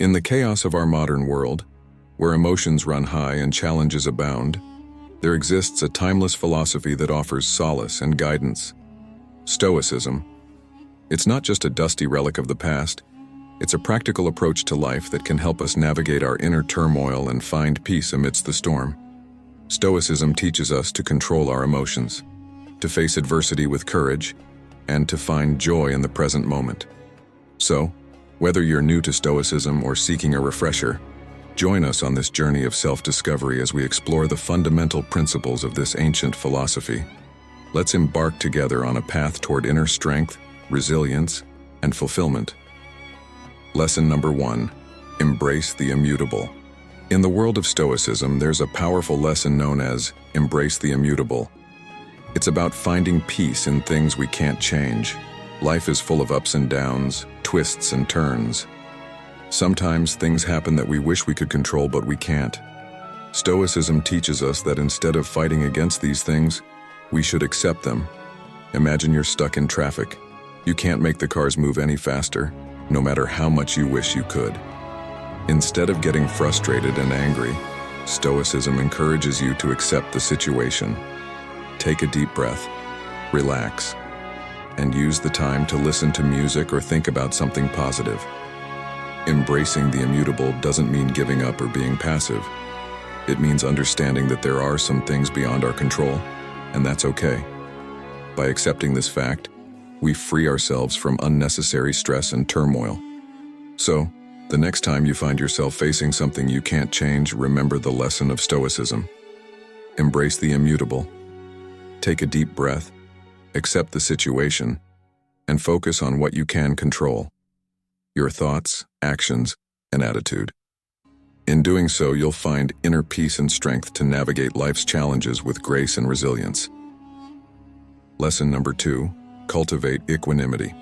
In the chaos of our modern world, where emotions run high and challenges abound, there exists a timeless philosophy that offers solace and guidance: Stoicism. It's not just a dusty relic of the past, it's a practical approach to life that can help us navigate our inner turmoil and find peace amidst the storm. Stoicism teaches us to control our emotions, to face adversity with courage, and to find joy in the present moment. So, whether you're new to Stoicism or seeking a refresher, join us on this journey of self-discovery as we explore the fundamental principles of this ancient philosophy. Let's embark together on a path toward inner strength, resilience, and fulfillment. Lesson number 1: embrace the immutable. In the world of Stoicism, there's a powerful lesson known as embrace the immutable. It's about finding peace in things we can't change. Life is full of ups and downs, twists and turns. Sometimes things happen that we wish we could control, but we can't. Stoicism teaches us that instead of fighting against these things, we should accept them. Imagine you're stuck in traffic. You can't make the cars move any faster, no matter how much you wish you could. Instead of getting frustrated and angry, Stoicism encourages you to accept the situation. Take a deep breath, relax, and use the time to listen to music or think about something positive. Embracing the immutable doesn't mean giving up or being passive. It means understanding that there are some things beyond our control, and that's okay. By accepting this fact, we free ourselves from unnecessary stress and turmoil. So, the next time you find yourself facing something you can't change, remember the lesson of Stoicism. Embrace the immutable. Take a deep breath, accept the situation, and focus on what you can control: your thoughts, actions, and attitude. In doing so, you'll find inner peace and strength to navigate life's challenges with grace and resilience. Lesson number 2: cultivate equanimity.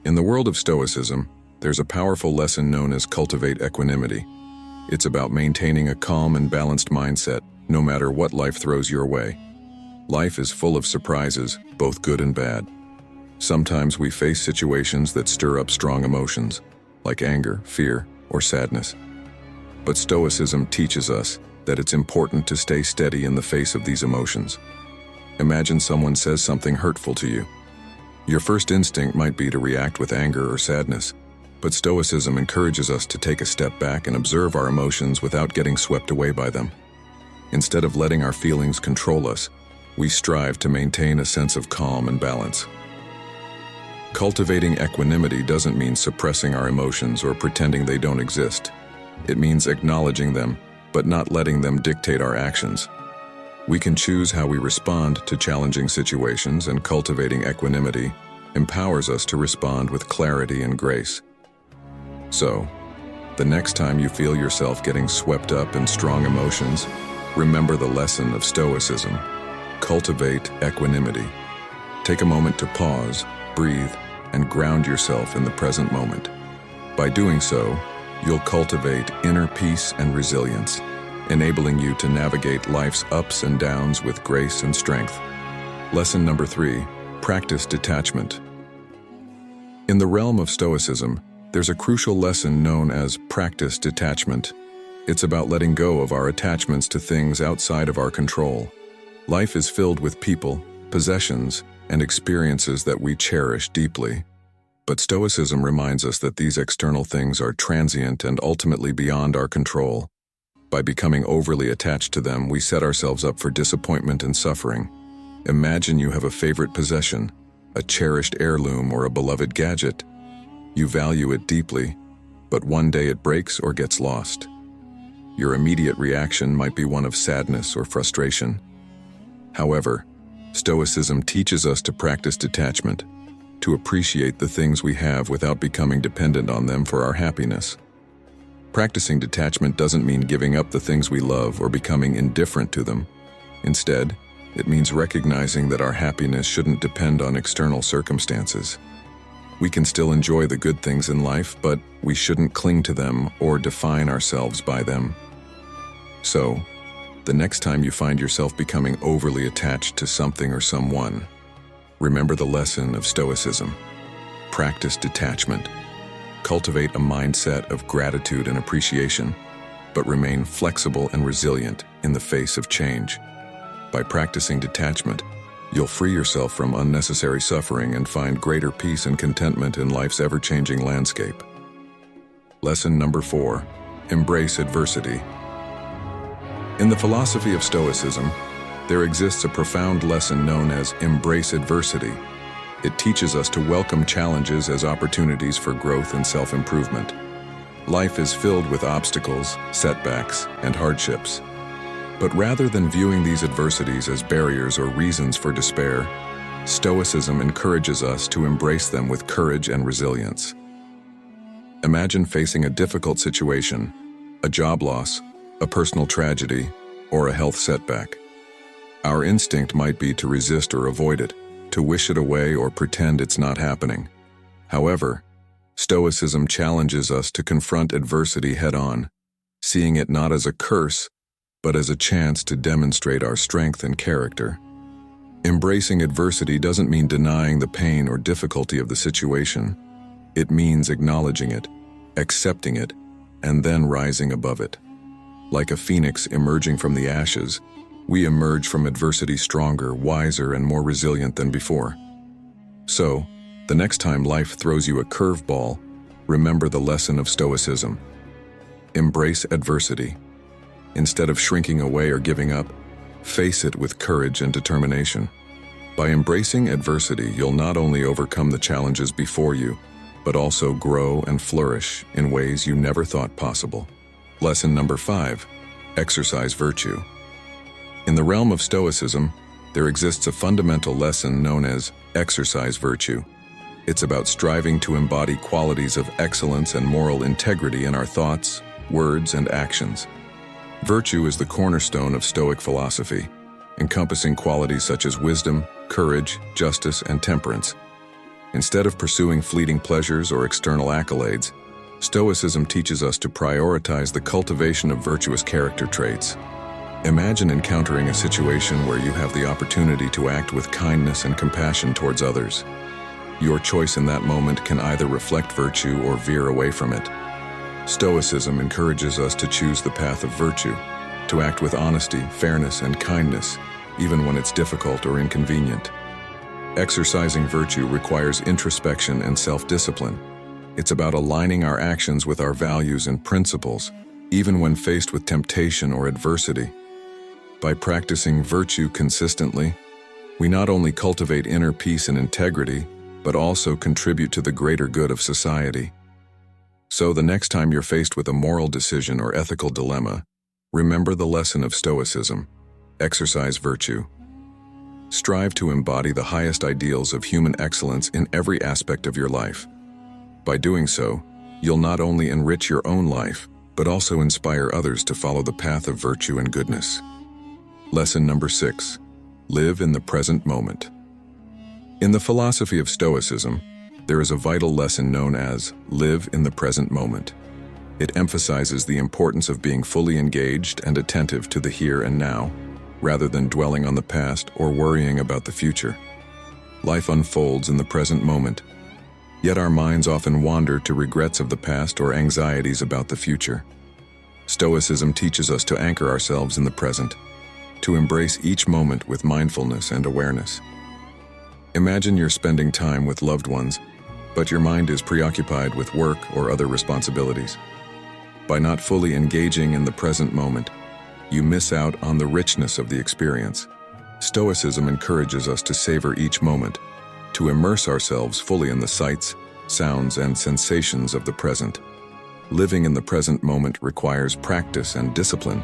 In the world of Stoicism, there's a powerful lesson known as cultivate equanimity. It's about maintaining a calm and balanced mindset, no matter what life throws your way. Life is full of surprises, both good and bad. Sometimes we face situations that stir up strong emotions, like anger, fear, or sadness. But Stoicism teaches us that it's important to stay steady in the face of these emotions. Imagine someone says something hurtful to you. Your first instinct might be to react with anger or sadness, but Stoicism encourages us to take a step back and observe our emotions without getting swept away by them. Instead of letting our feelings control us, we strive to maintain a sense of calm and balance. Cultivating equanimity doesn't mean suppressing our emotions or pretending they don't exist. It means acknowledging them, but not letting them dictate our actions. We can choose how we respond to challenging situations, and cultivating equanimity empowers us to respond with clarity and grace. So, the next time you feel yourself getting swept up in strong emotions, remember the lesson of Stoicism. Cultivate equanimity. Take a moment to pause, breathe, and ground yourself in the present moment. By doing so, you'll cultivate inner peace and resilience, enabling you to navigate life's ups and downs with grace and strength. Lesson number 3: practice detachment. In the realm of Stoicism, there's a crucial lesson known as practice detachment. It's about letting go of our attachments to things outside of our control. Life is filled with people, possessions, and experiences that we cherish deeply. But Stoicism reminds us that these external things are transient and ultimately beyond our control. By becoming overly attached to them, we set ourselves up for disappointment and suffering. Imagine you have a favorite possession, a cherished heirloom or a beloved gadget. You value it deeply, but one day it breaks or gets lost. Your immediate reaction might be one of sadness or frustration. However, Stoicism teaches us to practice detachment, to appreciate the things we have without becoming dependent on them for our happiness. Practicing detachment doesn't mean giving up the things we love or becoming indifferent to them. Instead, it means recognizing that our happiness shouldn't depend on external circumstances. We can still enjoy the good things in life, but we shouldn't cling to them or define ourselves by them. So, the next time you find yourself becoming overly attached to something or someone, remember the lesson of Stoicism. Practice detachment. Cultivate a mindset of gratitude and appreciation, but remain flexible and resilient in the face of change. By practicing detachment, you'll free yourself from unnecessary suffering and find greater peace and contentment in life's ever-changing landscape. Lesson number 4. Embrace adversity. In the philosophy of Stoicism, there exists a profound lesson known as embrace adversity. It teaches us to welcome challenges as opportunities for growth and self-improvement. Life is filled with obstacles, setbacks, and hardships. But rather than viewing these adversities as barriers or reasons for despair, Stoicism encourages us to embrace them with courage and resilience. Imagine facing a difficult situation, a job loss, a personal tragedy, or a health setback. Our instinct might be to resist or avoid it, to wish it away or pretend it's not happening. However, Stoicism challenges us to confront adversity head-on, seeing it not as a curse, but as a chance to demonstrate our strength and character. Embracing adversity doesn't mean denying the pain or difficulty of the situation. It means acknowledging it, accepting it, and then rising above it. Like a phoenix emerging from the ashes, we emerge from adversity stronger, wiser, and more resilient than before. So, the next time life throws you a curveball, remember the lesson of Stoicism. Embrace adversity. Instead of shrinking away or giving up, face it with courage and determination. By embracing adversity, you'll not only overcome the challenges before you, but also grow and flourish in ways you never thought possible. Lesson number 5. Exercise virtue. In the realm of Stoicism, there exists a fundamental lesson known as exercise virtue. It's about striving to embody qualities of excellence and moral integrity in our thoughts, words, and actions. Virtue is the cornerstone of Stoic philosophy, encompassing qualities such as wisdom, courage, justice, and temperance. Instead of pursuing fleeting pleasures or external accolades, Stoicism teaches us to prioritize the cultivation of virtuous character traits. Imagine encountering a situation where you have the opportunity to act with kindness and compassion towards others. Your choice in that moment can either reflect virtue or veer away from it. Stoicism encourages us to choose the path of virtue, to act with honesty, fairness, and kindness, even when it's difficult or inconvenient. Exercising virtue requires introspection and self-discipline. It's about aligning our actions with our values and principles, even when faced with temptation or adversity. By practicing virtue consistently, we not only cultivate inner peace and integrity, but also contribute to the greater good of society. So the next time you're faced with a moral decision or ethical dilemma, remember the lesson of Stoicism. Exercise virtue. Strive to embody the highest ideals of human excellence in every aspect of your life. By doing so, you'll not only enrich your own life, but also inspire others to follow the path of virtue and goodness. Lesson number 6. Live in the present moment. In the philosophy of Stoicism, there is a vital lesson known as live in the present moment. It emphasizes the importance of being fully engaged and attentive to the here and now, rather than dwelling on the past or worrying about the future. Life unfolds in the present moment, yet our minds often wander to regrets of the past or anxieties about the future. Stoicism teaches us to anchor ourselves in the present, to embrace each moment with mindfulness and awareness. Imagine you're spending time with loved ones, but your mind is preoccupied with work or other responsibilities. By not fully engaging in the present moment, you miss out on the richness of the experience. Stoicism encourages us to savor each moment, to immerse ourselves fully in the sights, sounds, and sensations of the present. Living in the present moment requires practice and discipline.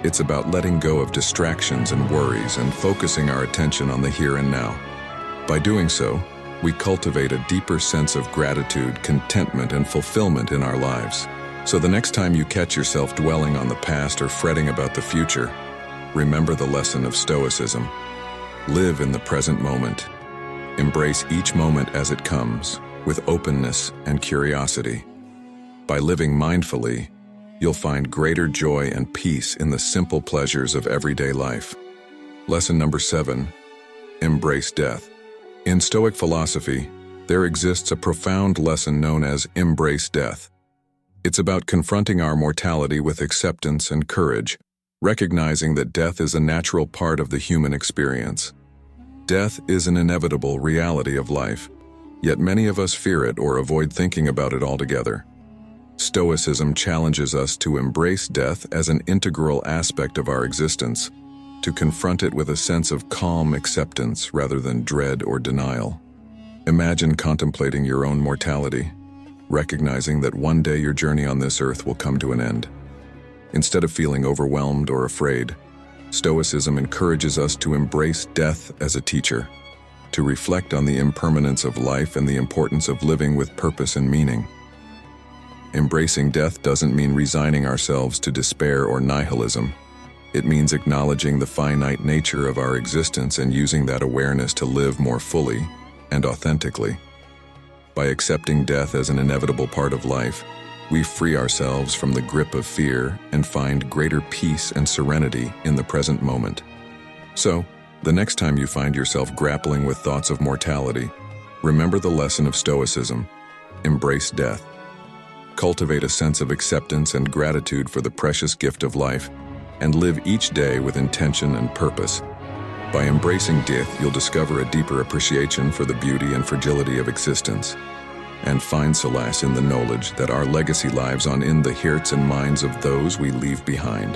It's about letting go of distractions and worries and focusing our attention on the here and now. By doing so, we cultivate a deeper sense of gratitude, contentment, and fulfillment in our lives. So the next time you catch yourself dwelling on the past or fretting about the future, remember the lesson of Stoicism. Live in the present moment. Embrace each moment as it comes, with openness and curiosity. By living mindfully, you'll find greater joy and peace in the simple pleasures of everyday life. Lesson number 7. Embrace death. In Stoic philosophy, there exists a profound lesson known as embrace death. It's about confronting our mortality with acceptance and courage, recognizing that death is a natural part of the human experience. Death is an inevitable reality of life, yet many of us fear it or avoid thinking about it altogether. Stoicism challenges us to embrace death as an integral aspect of our existence, to confront it with a sense of calm acceptance rather than dread or denial. Imagine contemplating your own mortality, recognizing that one day your journey on this earth will come to an end. Instead of feeling overwhelmed or afraid, Stoicism encourages us to embrace death as a teacher, to reflect on the impermanence of life and the importance of living with purpose and meaning. Embracing death doesn't mean resigning ourselves to despair or nihilism. It means acknowledging the finite nature of our existence and using that awareness to live more fully and authentically. By accepting death as an inevitable part of life, we free ourselves from the grip of fear and find greater peace and serenity in the present moment. So, the next time you find yourself grappling with thoughts of mortality, remember the lesson of Stoicism: embrace death. Cultivate a sense of acceptance and gratitude for the precious gift of life, and live each day with intention and purpose. By embracing death, you'll discover a deeper appreciation for the beauty and fragility of existence, and find solace in the knowledge that our legacy lives on in the hearts and minds of those we leave behind.